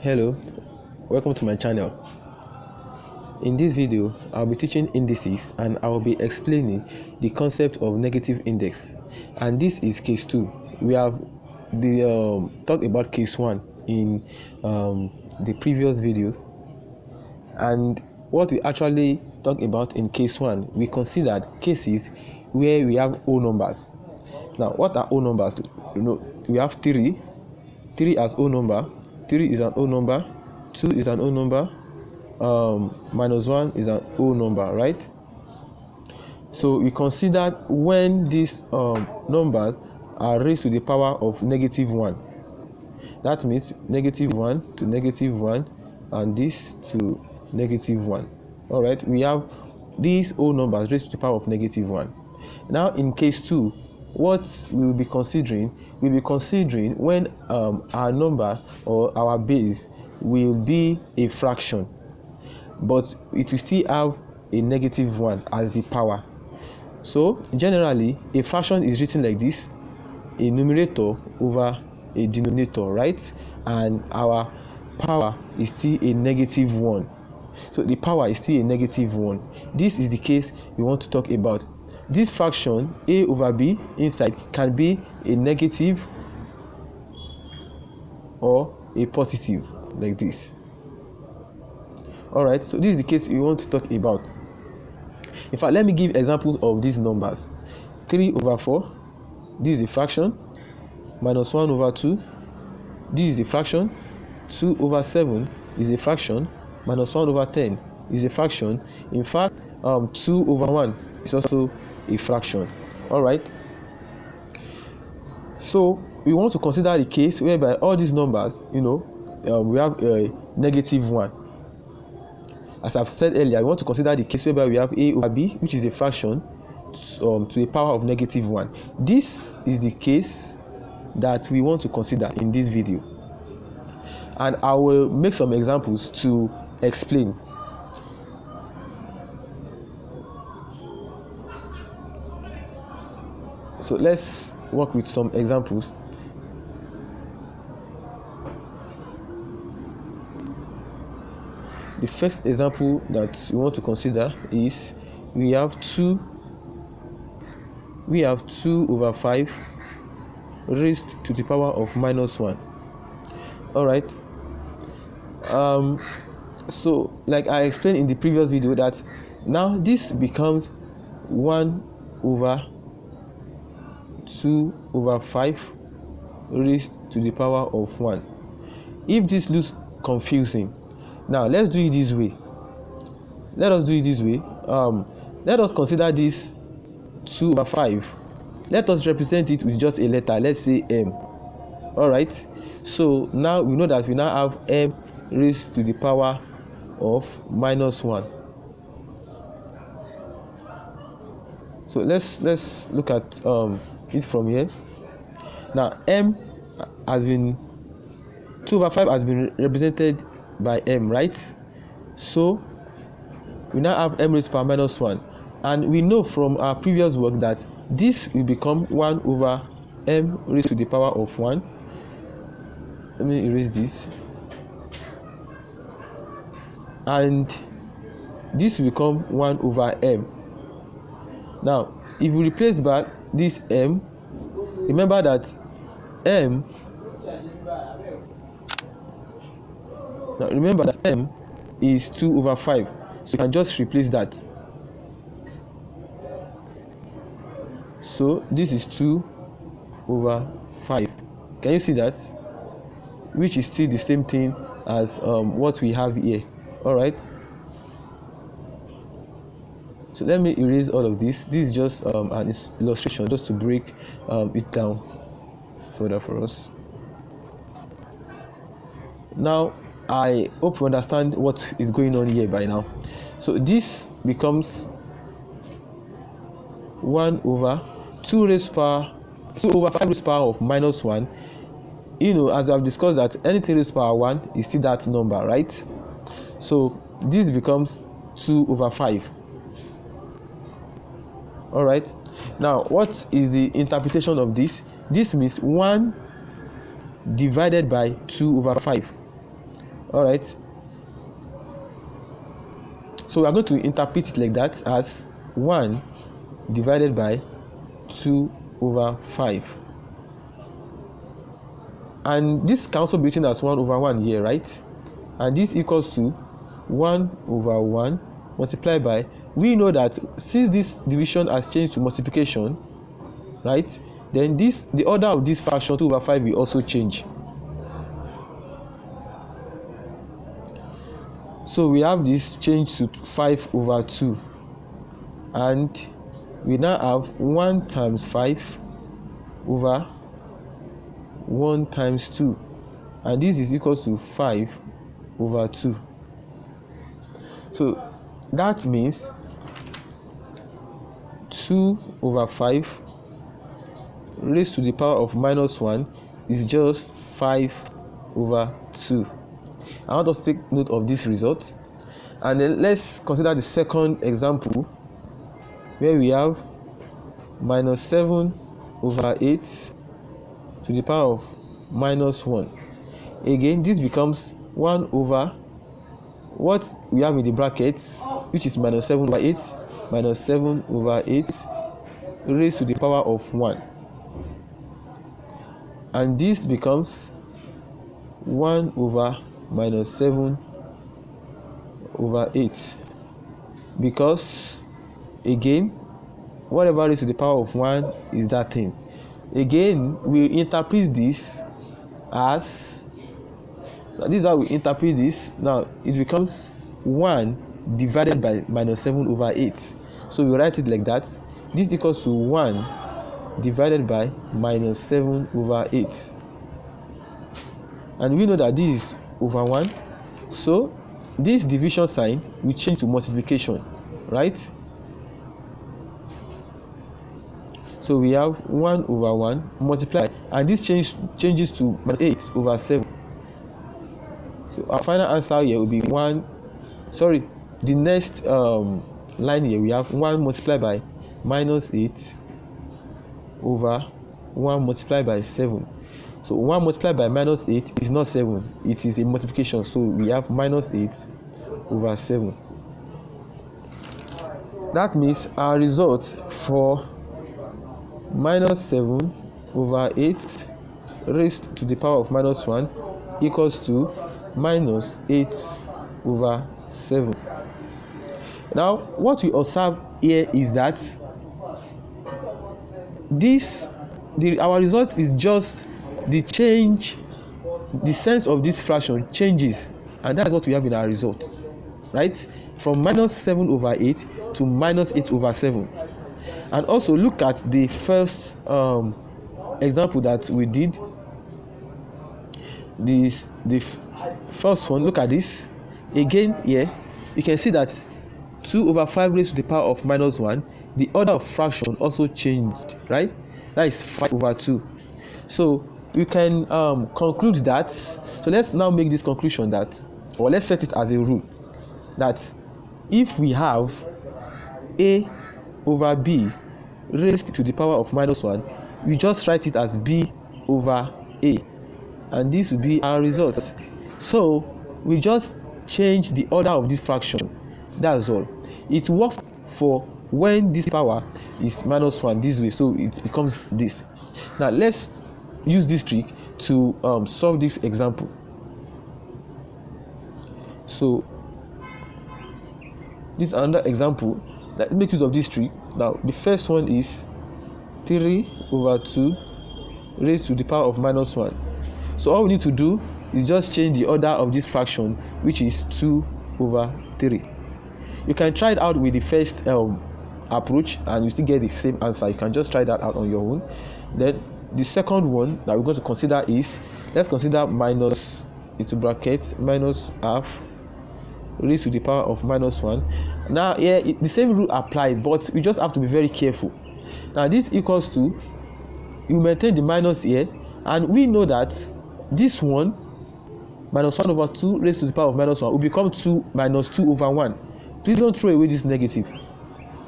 Hello, welcome to my channel. In this video, I'll be teaching indices and I'll be explaining the concept of negative index. And this is case 2. We have talked about case 1 in the previous video. And what we actually talked about in case 1, we considered cases where we have whole numbers. Now, what are whole numbers? We have 3 as whole number. 3 is an whole number, 2 is an whole number, minus 1 is an whole number, right? So we considered when these numbers are raised to the power of negative 1. That means negative 1 to negative 1 and this to negative 1. Alright, we have these whole numbers raised to the power of negative 1. Now in case 2, what we will be considering, when our number or our base will be a fraction, but it will still have a negative 1 as the power. So generally a fraction is written like this: a numerator over a denominator, right? And our power is still a negative 1. So the power is still a negative 1. This is the case we want to talk about. This fraction a over b inside can be a negative or a positive, like this. Alright, so this is the case we want to talk about. In fact, let me give examples of these numbers. 3 over 4, this is a fraction. Minus 1 over 2, this is a fraction. 2 over 7 is a fraction. Minus 1 over 10 is a fraction. In fact, 2 over 1 is also a fraction. All right, so we want to consider the case whereby all these numbers, we have a negative 1. As I've said earlier, we want to consider the case whereby we have a over b, which is a fraction, to a power of negative 1. This is the case that we want to consider in this video, and I will make some examples to explain. So let's work with some examples. The first example that we want to consider is we have 2 over 5 raised to the power of minus 1. All right. So like I explained in the previous video, that now this becomes 1 over 2 over 5 raised to the power of 1. If this looks confusing, now let's do it this way. Let us consider this 2 over 5. Let us represent it with just a letter. Let's say m. All right, so now we know that we now have m raised to the power of minus 1. So let's look at it from here. Now m has been 2 over 5 has been represented by m, right? So we now have m raised to the power minus 1, and we know from our previous work that this will become 1 over m raised to the power of 1. Let me erase this, and this will become 1 over m. Now if we replace back this m, remember that m is 2 over 5, so you can just replace that. So this is 2 over 5. Can you see that? Which is still the same thing as what we have here. All right, so let me erase all of this. This is just an illustration, just to break it down further for us. Now I hope you understand what is going on here by now. So this becomes 1 over 2 over 5 raised to the power of minus 1. As we have discussed, that anything raised to the power 1 is still that number, right? So this becomes 2 over 5. All right, now what is the interpretation of this? This means 1 divided by 2 over 5. All right, so we are going to interpret it like that, as 1 divided by 2 over 5, and this can also be written as 1 over 1 here, right? And this equals to 1 over 1 multiplied by, we know that since this division has changed to multiplication, right, then the order of this fraction 2 over 5 will also change. So we have this change to 5 over 2, and we now have 1 times 5 over 1 times 2, and this is equal to 5 over 2. So that means 2 over 5 raised to the power of minus 1 is just 5 over 2. I want us to take note of this result, and then let's consider the second example, where we have minus 7 over 8 to the power of minus 1. Again, this becomes 1 over what we have in the brackets, which is minus 7 over 8, minus 7 over 8 raised to the power of 1. And this becomes 1 over minus 7 over 8, because again, whatever raised to the power of 1 is that thing. Again, we interpret this as, this is how we interpret this. Now it becomes 1 divided by minus 7 over 8. So we write it like that. This equals to 1 divided by minus 7 over 8. And we know that this is over 1. So this division sign will change to multiplication, right? So we have 1 over 1 multiply, and this changes to minus 8 over 7. So our final answer here will be 1. Sorry, the next line here, we have 1 multiplied by minus 8 over 1 multiplied by 7. So 1 multiplied by minus 8 is not 7, it is a multiplication. So we have minus 8 over 7. That means our result for minus 7 over 8 raised to the power of minus 1 equals to minus 8 over 7. Now what we observe here is that our result is just the change, the sense of this fraction changes, and that's what we have in our result, right? From minus 7 over 8 to minus 8 over 7. And also look at the first example that we did. The first one, look at this again here. You can see that 2 over 5 raised to the power of minus 1, the order of fraction also changed, right? That is 5 over 2. So we can conclude that. So let's now make this conclusion that, or let's set it as a rule, that if we have a over b raised to the power of minus 1, we just write it as b over a, and this will be our result. So we just change the order of this fraction, that's all. It works for when this power is minus 1 this way, so it becomes this. Now let's use this trick to solve this example. So this is another example that makes use of this trick. Now the first one is 3 over 2 raised to the power of minus 1. So all we need to do is just change the order of this fraction, which is 2 over 3. You can try it out with the first approach and you still get the same answer. You can just try that out on your own. Then the second one that we're going to consider is, let's consider minus, into brackets, minus half raised to the power of minus 1. Now here the same rule applies, but we just have to be very careful. Now this equals to, you maintain the minus here, and we know that this one, minus 1 over 2 raised to the power of minus 1, will become 2 minus 2 over 1. Please don't throw away this negative,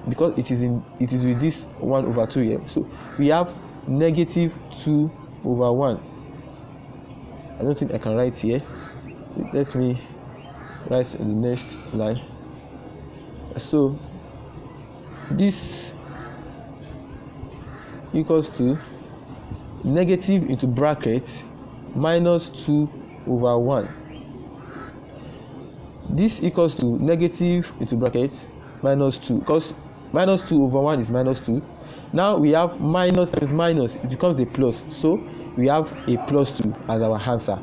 because it is with this 1 over 2 here. So we have negative 2 over 1. I don't think I can write here. let me write in the next line. So this equals to negative into brackets minus 2 over 1. This equals to negative into brackets minus 2, because minus 2 over 1 is minus 2. Now we have minus times minus, it becomes a plus, so we have a plus 2 as our answer.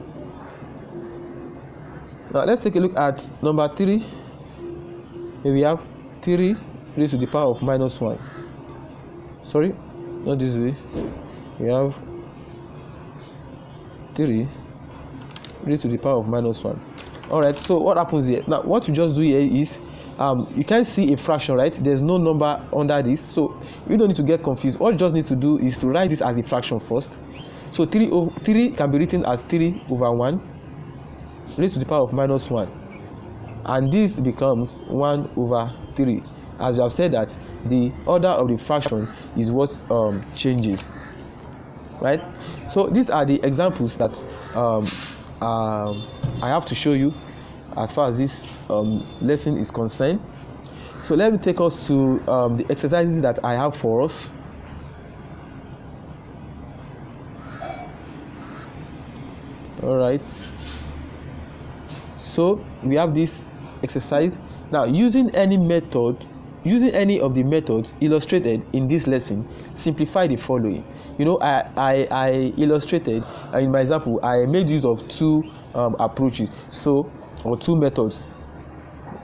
Now let's take a look at number 3. Here we have 3 raised to the power of minus 1. Sorry, not this way. We have 3 raised to the power of minus 1. Alright, so what happens here? Now what you just do here is you can see a fraction, right? There's no number under this, so you don't need to get confused. All you just need to do is to write this as a fraction first. So 3 can be written as 3 over 1 raised to the power of minus 1, and this becomes 1 over 3, as you have said that the order of the fraction is what changes, right? So these are the examples that I have to show you as far as this lesson is concerned. So let me take us to the exercises that I have for us. All right, so we have this exercise. Now using any of the methods illustrated in this lesson, simplify the following. You know, I illustrated in my example, I made use of 2 approaches, or 2 methods.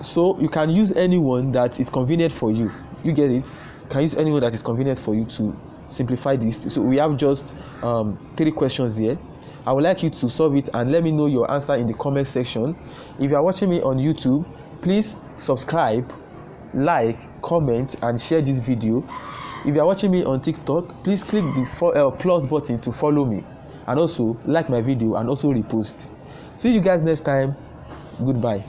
So you can use anyone that is convenient for you. You get it? You can use anyone that is convenient for you to simplify this. So we have just 3 questions here. I would like you to solve it and let me know your answer in the comment section. If you are watching me on YouTube, please subscribe, like, comment, and share this video. If you are watching me on TikTok, please click the plus button to follow me, and also like my video and also repost. See you guys next time. Goodbye.